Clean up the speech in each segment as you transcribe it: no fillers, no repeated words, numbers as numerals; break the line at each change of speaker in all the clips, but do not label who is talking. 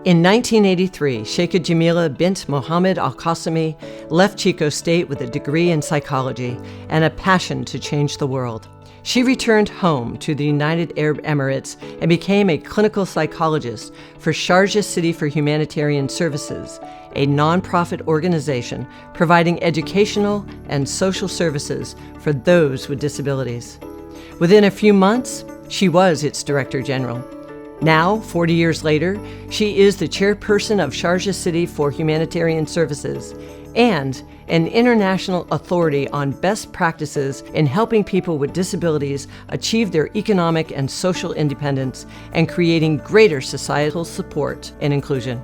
In 1983, Sheikha Jameela bint Mohammad Al Qasimi left Chico State with a degree in psychology and a passion to change the world. She returned home to the United Arab Emirates and became a clinical psychologist for Sharjah City for Humanitarian Services, a nonprofit organization providing educational and social services for those with disabilities. Within a few months, she was its Director General. Now, 40 years later, she is the chairperson of Sharjah City for Humanitarian Services and an international authority on best practices in helping people with disabilities achieve their economic and social independence and creating greater societal support and inclusion.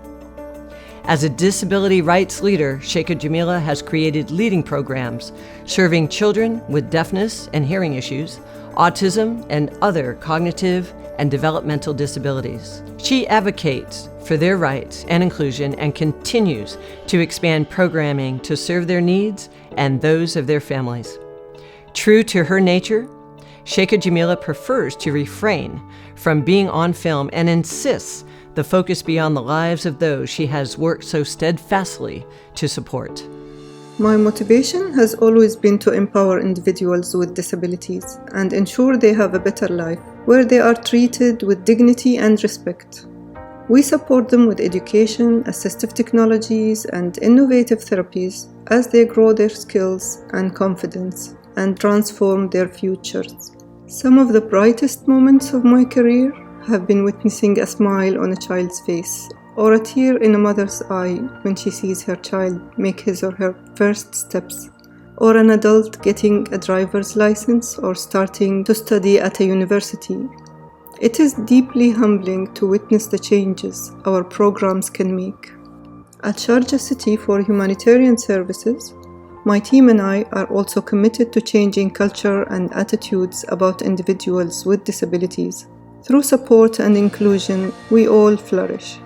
As a disability rights leader, Sheikha Jameela has created leading programs serving children with deafness and hearing issues, autism, and other cognitive and developmental disabilities. She advocates for their rights and inclusion and continues to expand programming to serve their needs and those of their families. True to her nature, Sheikha Jameela prefers to refrain from being on film and insists the focus be on the lives of those she has worked so steadfastly to support.
My motivation has always been to empower individuals with disabilities and ensure they have a better life, where they are treated with dignity and respect. We support them with education, assistive technologies, and innovative therapies as they grow their skills and confidence and transform their futures. Some of the brightest moments of my career have been witnessing a smile on a child's face, or a tear in a mother's eye when she sees her child make his or her first steps, or an adult getting a driver's license or starting to study at a university. It is deeply humbling to witness the changes our programs can make. At Sharjah City for Humanitarian Services, my team and I are also committed to changing culture and attitudes about individuals with disabilities. Through support and inclusion, we all flourish.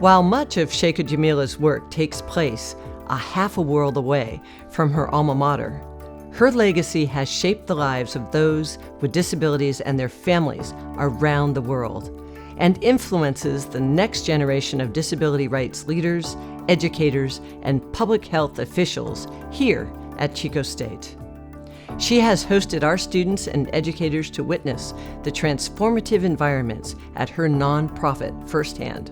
While much of Sheikha Jameela's work takes place a half a world away from her alma mater, her legacy has shaped the lives of those with disabilities and their families around the world, and influences the next generation of disability rights leaders, educators, and public health officials here at Chico State. She has hosted our students and educators to witness the transformative environments at her nonprofit firsthand.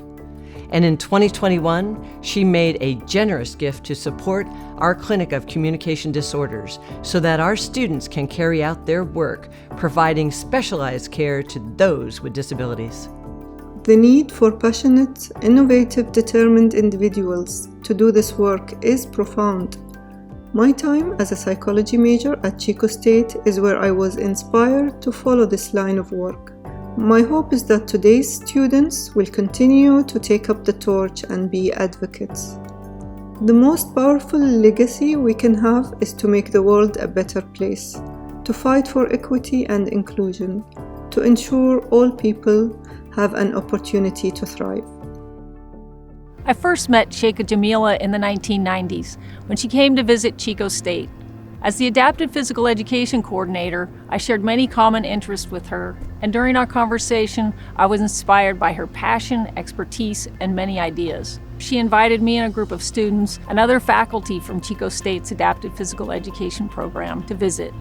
And in 2021, she made a generous gift to support our Clinic of Communication Disorders so that our students can carry out their work providing specialized care to those with disabilities.
The need for passionate, innovative, determined individuals to do this work is profound. My time as a psychology major at Chico State is where I was inspired to follow this line of work. My hope is that today's students will continue to take up the torch and be advocates. The most powerful legacy we can have is to make the world a better place, to fight for equity and inclusion, to ensure all people have an opportunity to thrive.
I first met Sheikha Jameela in the 1990s when she came to visit Chico State. As the Adapted Physical Education Coordinator, I shared many common interests with her, and during our conversation, I was inspired by her passion, expertise, and many ideas. She invited me and a group of students and other faculty from Chico State's Adapted Physical Education program to visit.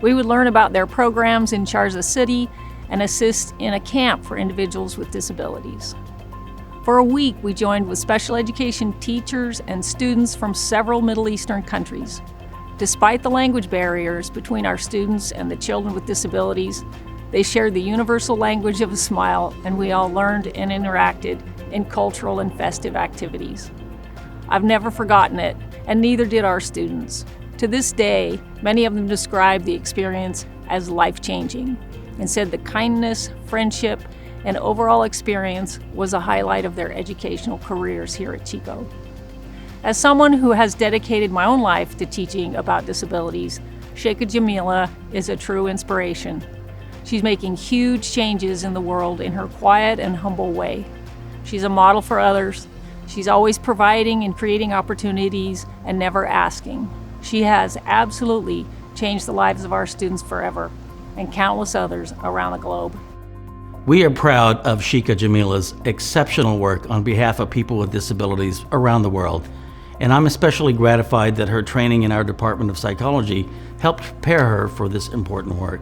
We would learn about their programs in Sharjah City and assist in a camp for individuals with disabilities. For a week, we joined with special education teachers and students from several Middle Eastern countries. Despite the language barriers between our students and the children with disabilities, they shared the universal language of a smile, and we all learned and interacted in cultural and festive activities. I've never forgotten it, and neither did our students. To this day, many of them describe the experience as life-changing and said the kindness, friendship, and overall experience was a highlight of their educational careers here at Chico. As someone who has dedicated my own life to teaching about disabilities, Sheikha Jameela is a true inspiration. She's making huge changes in the world in her quiet and humble way. She's a model for others. She's always providing and creating opportunities and never asking. She has absolutely changed the lives of our students forever and countless others around the globe.
We are proud of Sheikha Jameela's exceptional work on behalf of people with disabilities around the world, and I'm especially gratified that her training in our Department of Psychology helped prepare her for this important work.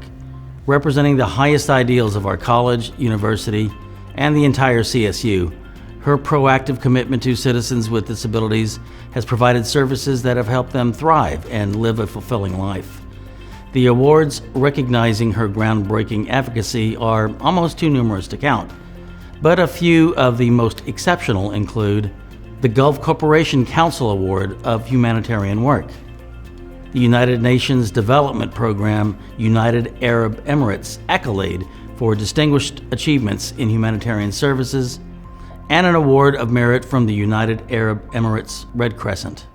Representing the highest ideals of our college, university, and the entire CSU, her proactive commitment to citizens with disabilities has provided services that have helped them thrive and live a fulfilling life. The awards recognizing her groundbreaking advocacy are almost too numerous to count, but a few of the most exceptional include the Gulf Corporation Council Award of Humanitarian Work, the United Nations Development Program United Arab Emirates Accolade for Distinguished Achievements in Humanitarian Services, and an Award of Merit from the United Arab Emirates Red Crescent.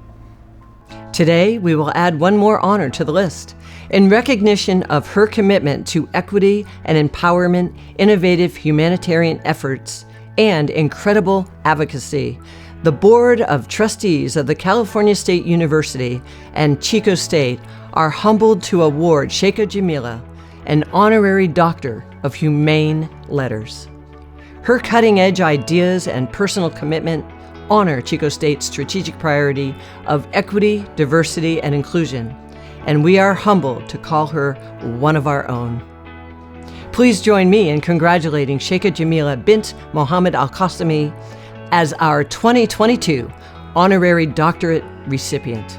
Today, we will add one more honor to the list. In recognition of her commitment to equity and empowerment, innovative humanitarian efforts, and incredible advocacy, the Board of Trustees of the California State University and Chico State are humbled to award Sheikha Jameela an honorary Doctor of Humane Letters. Her cutting-edge ideas and personal commitment honor Chico State's strategic priority of equity, diversity, and inclusion, and we are humbled to call her one of our own. Please join me in congratulating Sheikha Jameela bint Mohammad Al Qasimi as our 2022 honorary doctorate recipient.